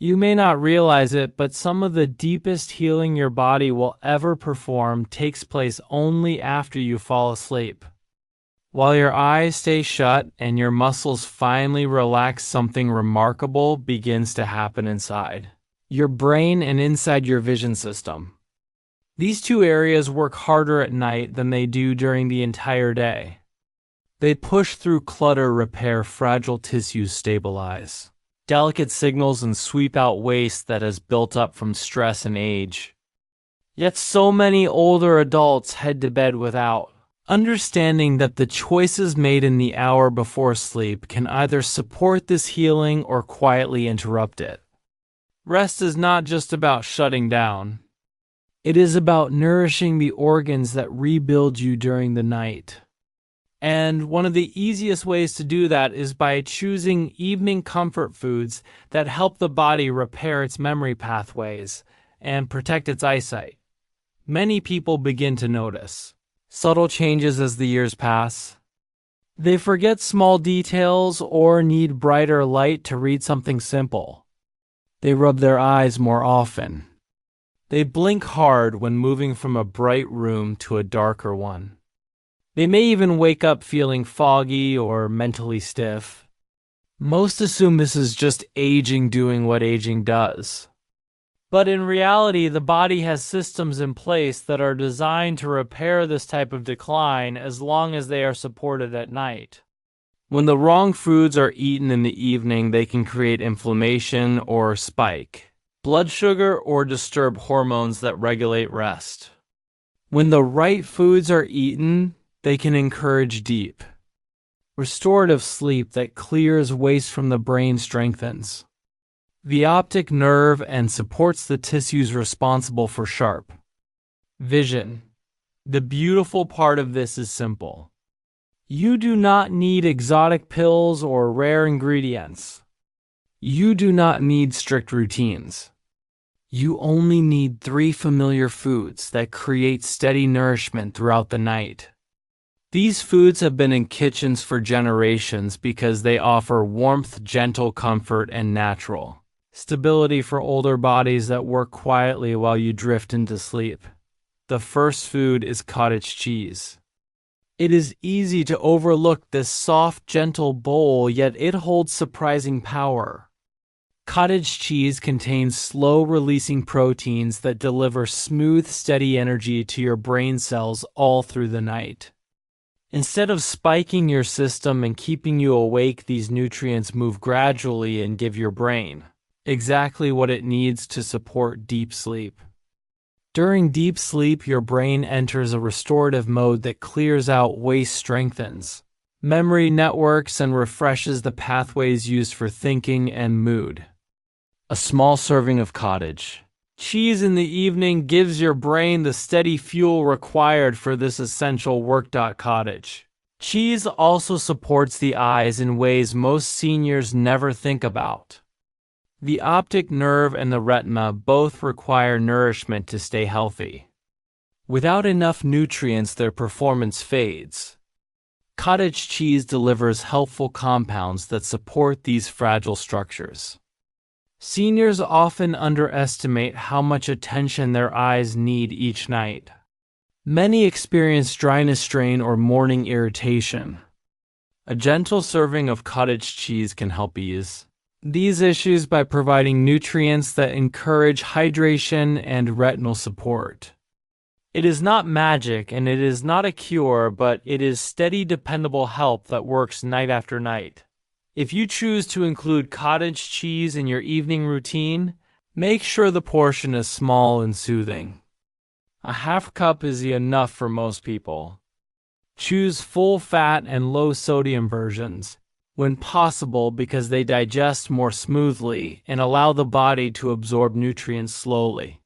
You may not realize it, but some of the deepest healing your body will ever perform takes place only after you fall asleep. While your eyes stay shut and your muscles finally relax, something remarkable begins to happen inside your brain and inside your vision system. These two areas work harder at night than they do during the entire day. They push through clutter, repair fragile tissues, stabilize delicate signals, and sweep out waste that has built up from stress and age. Yet so many older adults head to bed without understanding that the choices made in the hour before sleep can either support this healing or quietly interrupt it. Rest is not just about shutting down. It is about nourishing the organs that rebuild you during the night. And one of the easiest ways to do that is by choosing evening comfort foods that help the body repair its memory pathways and protect its eyesight. Many people begin to notice subtle changes as the years pass. They forget small details or need brighter light to read something simple. They rub their eyes more often. They blink hard when moving from a bright room to a darker one. They may even wake up feeling foggy or mentally stiff. Most assume this is just aging doing what aging does. But in reality, the body has systems in place that are designed to repair this type of decline as long as they are supported at night. When the wrong foods are eaten in the evening, they can create inflammation or spike blood sugar or disturb hormones that regulate rest. When the right foods are eaten, they can encourage deep, restorative sleep that clears waste from the brain, strengthens the optic nerve, and supports the tissues responsible for sharp vision. The beautiful part of this is simple. You do not need exotic pills or rare ingredients. You do not need strict routines. You only need 3 familiar foods that create steady nourishment throughout the night. These foods have been in kitchens for generations because they offer warmth, gentle comfort, and natural stability for older bodies that work quietly while you drift into sleep. The first food is cottage cheese. It is easy to overlook this soft, gentle bowl, yet it holds surprising power. Cottage cheese contains slow-releasing proteins that deliver smooth, steady energy to your brain cells all through the night. Instead of spiking your system and keeping you awake, these nutrients move gradually and give your brain exactly what it needs to support deep sleep. During deep sleep, your brain enters a restorative mode that clears out waste, strengthens memory networks, and refreshes the pathways used for thinking and mood. A small serving of cottage cheese in the evening gives your brain the steady fuel required for this essential work. Cottage cheese also supports the eyes in ways most seniors never think about. The optic nerve and the retina both require nourishment to stay healthy. Without enough nutrients, their performance fades. Cottage cheese delivers helpful compounds that support these fragile structures. Seniors often underestimate how much attention their eyes need each night. Many experience dryness, strain, or morning irritation. A gentle serving of cottage cheese can help ease these issues by providing nutrients that encourage hydration and retinal support. It is not magic and it is not a cure, but it is steady, dependable help that works night after night. If you choose to include cottage cheese in your evening routine, make sure the portion is small and soothing. A half cup is enough for most people. Choose full-fat and low-sodium versions when possible because they digest more smoothly and allow the body to absorb nutrients slowly.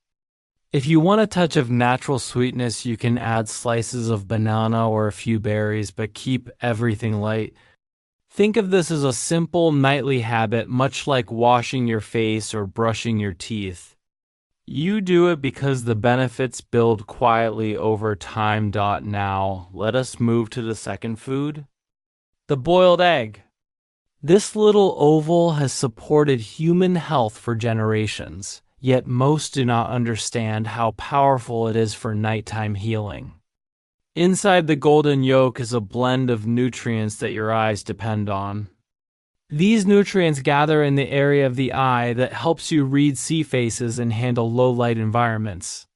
If you want a touch of natural sweetness, you can add slices of banana or a few berries, but keep everything light. Think of this as a simple nightly habit, much like washing your face or brushing your teeth. You do it because the benefits build quietly over time. Now, let us move to the second food, the boiled egg. This little oval has supported human health for generations, yet most do not understand how powerful it is for nighttime healing. Inside the golden yolk is a blend of nutrients that your eyes depend on. These nutrients gather in the area of the eye that helps you read sea faces and handle low-light environments.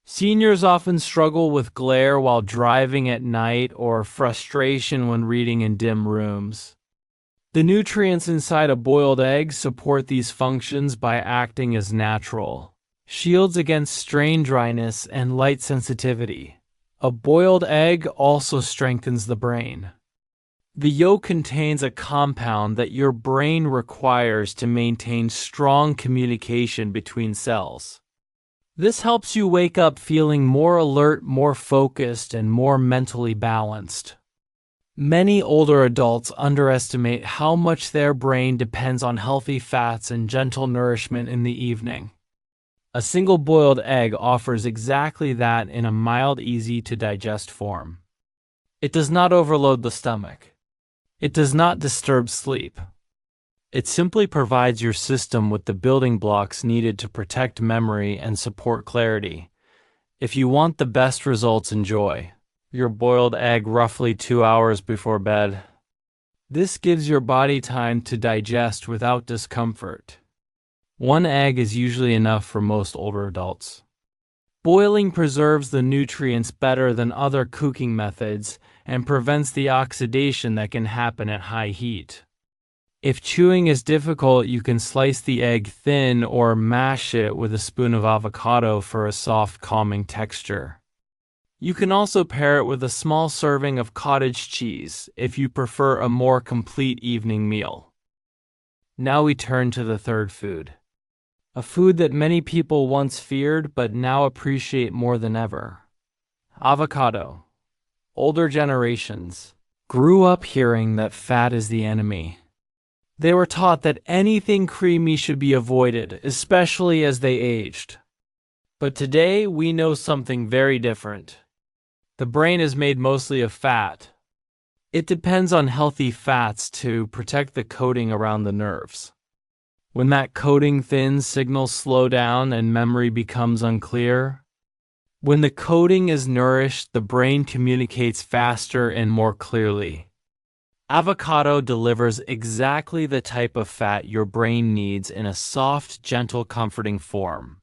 Seniors often struggle with glare while driving at night or frustration when reading in dim rooms. The nutrients inside a boiled egg support these functions by acting as natural shields against strain dryness and light sensitivity. A boiled egg also strengthens the brain. The yolk contains a compound that your brain requires to maintain strong communication between cells. This helps you wake up feeling more alert, more focused, and more mentally balanced. Many older adults underestimate how much their brain depends on healthy fats and gentle nourishment in the evening. A single boiled egg offers exactly that in a mild, easy-to-digest form. It does not overload the stomach. It does not disturb sleep. It simply provides your system with the building blocks needed to protect memory and support clarity. If you want the best results, enjoy your boiled egg roughly 2 hours before bed. This gives your body time to digest without discomfort. 1 egg is usually enough for most older adults. Boiling preserves the nutrients better than other cooking methods and prevents the oxidation that can happen at high heat. If chewing is difficult, you can slice the egg thin or mash it with a spoon of avocado for a soft, calming texture. You can also pair it with a small serving of cottage cheese if you prefer a more complete evening meal. Now we turn to the third food. A food that many people once feared but now appreciate more than ever. Avocado. Older generations grew up hearing that fat is the enemy. They were taught that anything creamy should be avoided, especially as they aged. But today we know something very different. The brain is made mostly of fat. It depends on healthy fats to protect the coating around the nerves. When that coating thins, signals slow down and memory becomes unclear. When the coating is nourished, the brain communicates faster and more clearly. Avocado delivers exactly the type of fat your brain needs in a soft, gentle, comforting form.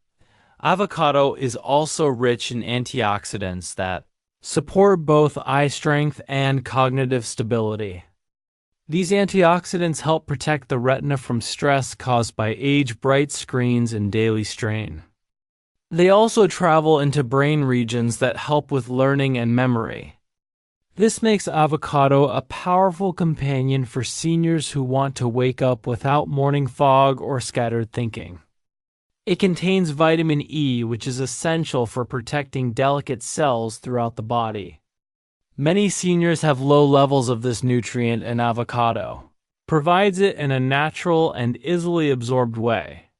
Avocado is also rich in antioxidants that support both eye strength and cognitive stability. These antioxidants help protect the retina from stress caused by age, bright screens, and daily strain. They also travel into brain regions that help with learning and memory. This makes avocado a powerful companion for seniors who want to wake up without morning fog or scattered thinking. It contains vitamin E, which is essential for protecting delicate cells throughout the body. Many seniors have low levels of this nutrient, and avocado provides it in a natural and easily absorbed way.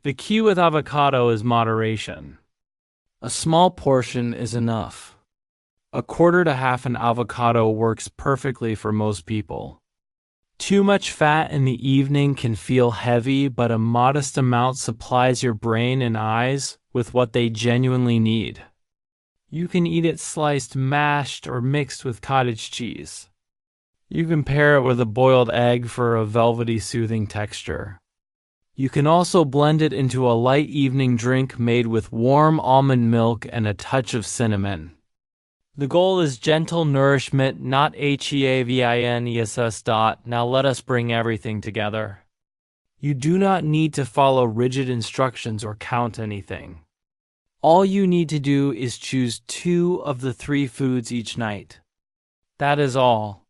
The key with avocado is moderation. A small portion is enough. 1/4 to half an avocado works perfectly for most people. Too much fat in the evening can feel heavy, but a modest amount supplies your brain and eyes with what they genuinely need. You can eat it sliced, mashed, or mixed with cottage cheese. You can pair it with a boiled egg for a velvety, soothing texture. You can also blend it into a light evening drink made with warm almond milk and a touch of cinnamon. The goal is gentle nourishment, not heavines. Now let us bring everything together. You do not need to follow rigid instructions or count anything. All you need to do is choose 2 of the 3 foods each night. That is all.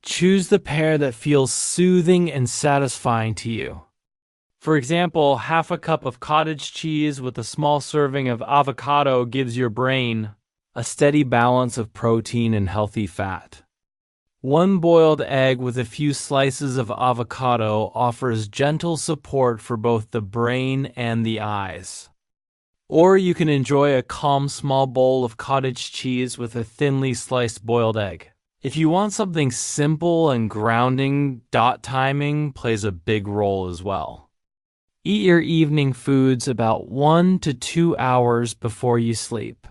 Choose the pair that feels soothing and satisfying to you. For example, half a cup of cottage cheese with a small serving of avocado gives your brain a steady balance of protein and healthy fat. 1 boiled egg with a few slices of avocado offers gentle support for both the brain and the eyes. Or you can enjoy a calm small bowl of cottage cheese with a thinly sliced boiled egg. If you want something simple and grounding, dot timing plays a big role as well. Eat your evening foods about 1 to 2 hours before you sleep.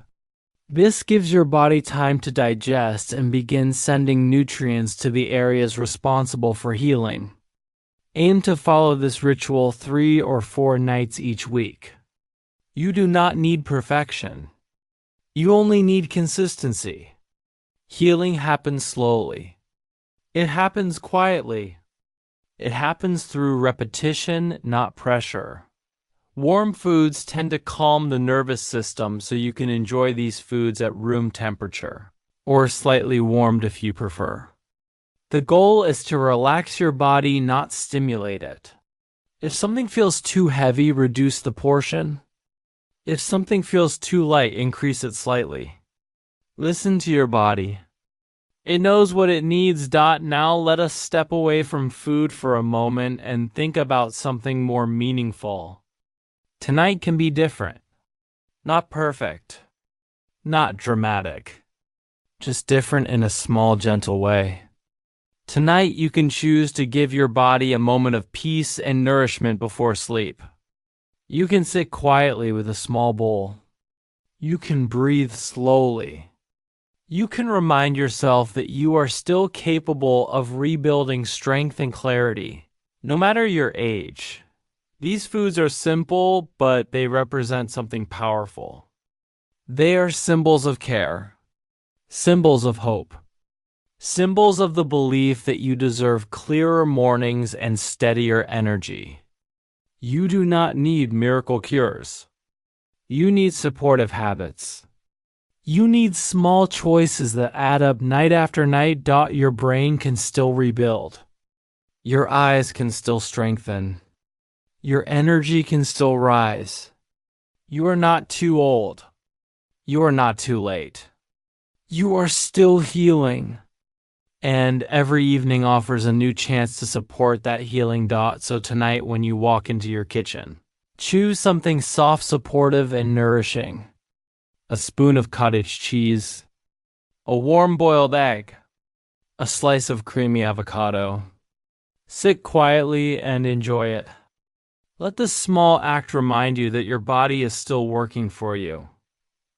This gives your body time to digest and begin sending nutrients to the areas responsible for healing. Aim to follow this ritual 3 or 4 nights each week. You do not need perfection. You only need consistency. Healing happens slowly. It happens quietly. It happens through repetition, not pressure. Warm foods tend to calm the nervous system, so you can enjoy these foods at room temperature, or slightly warmed if you prefer. The goal is to relax your body, not stimulate it. If something feels too heavy, reduce the portion. If something feels too light, increase it slightly. Listen to your body. It knows what it needs. Now let us step away from food for a moment and think about something more meaningful. Tonight can be different. Not perfect. Not dramatic. Just different in a small, gentle way. Tonight you can choose to give your body a moment of peace and nourishment before sleep. You can sit quietly with a small bowl. You can breathe slowly. You can remind yourself that you are still capable of rebuilding strength and clarity, no matter your age. These foods are simple, but they represent something powerful. They are symbols of care, symbols of hope, symbols of the belief that you deserve clearer mornings and steadier energy. You do not need miracle cures. You need supportive habits. You need small choices that add up night after night. Your brain can still rebuild. Your eyes can still strengthen. Your energy can still rise. You are not too old. You are not too late. You are still healing. And every evening offers a new chance to support that healing. So tonight when you walk into your kitchen, choose something soft, supportive, and nourishing. A spoon of cottage cheese, a warm boiled egg, a slice of creamy avocado. Sit quietly and enjoy it. Let this small act remind you that your body is still working for you.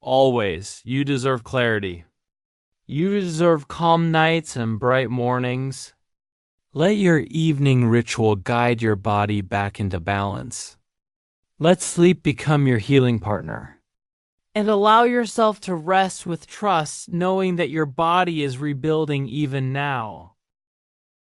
Always, you deserve clarity. You deserve calm nights and bright mornings. Let your evening ritual guide your body back into balance. Let sleep become your healing partner. And allow yourself to rest with trust, knowing that your body is rebuilding even now.